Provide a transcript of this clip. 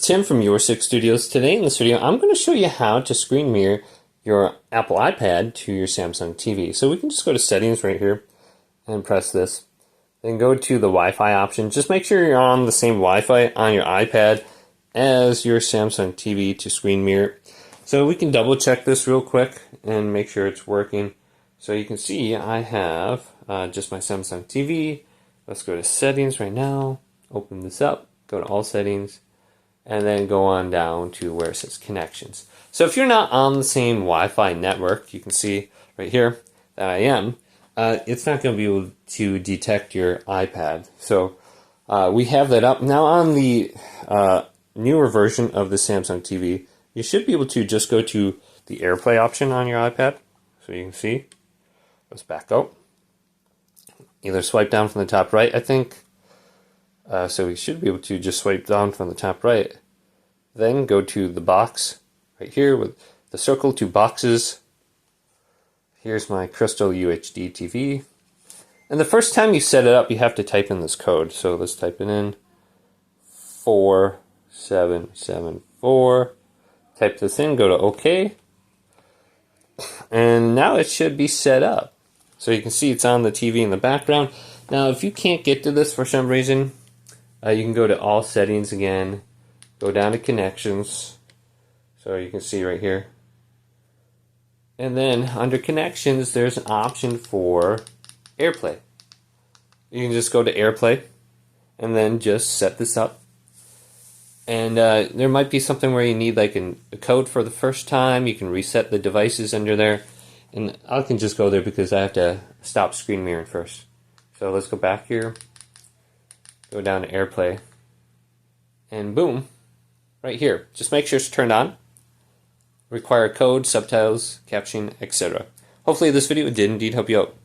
Tim from Your Six Studios. Today in this video, I'm going to show you how to screen mirror your Apple iPad to your Samsung TV. So we can just go to settings right here and press this. Then go to the Wi-Fi option. Just make sure you're on the same Wi-Fi on your iPad as your Samsung TV to screen mirror. So we can double check this real quick and make sure it's working. So you can see I have just my Samsung TV. Let's go to settings right now. Open this up. Go to all settings. And then go on down to where it says connections. So if you're not on the same Wi-Fi network, you can see right here that I am, it's not going to be able to detect your iPad. So we have that up. Now on the newer version of the Samsung TV, you should be able to just go to the AirPlay option on your iPad. So you can see, let's back out. Either swipe down from the top right, I think. So we should be able to just swipe down from the top right. Then go to the box right here with the circle, two boxes. Here's my Crystal UHD TV. And the first time you set it up, you have to type in this code. So let's type it in. 4774. Type this in, go to OK. And now it should be set up. So you can see it's on the TV in the background. Now if you can't get to this for some reason, you can go to all settings again, go down to connections, so you can see right here. And then under connections, there's an option for AirPlay. You can just go to AirPlay and then just set this up. And there might be something where you need like a code for the first time. You can reset the devices under there. And I can just go there because I have to stop screen mirroring first. So let's go back here. Go down to AirPlay, and boom, right here. Just make sure it's turned on. Require code, subtitles, captioning, etc. Hopefully this video did indeed help you out.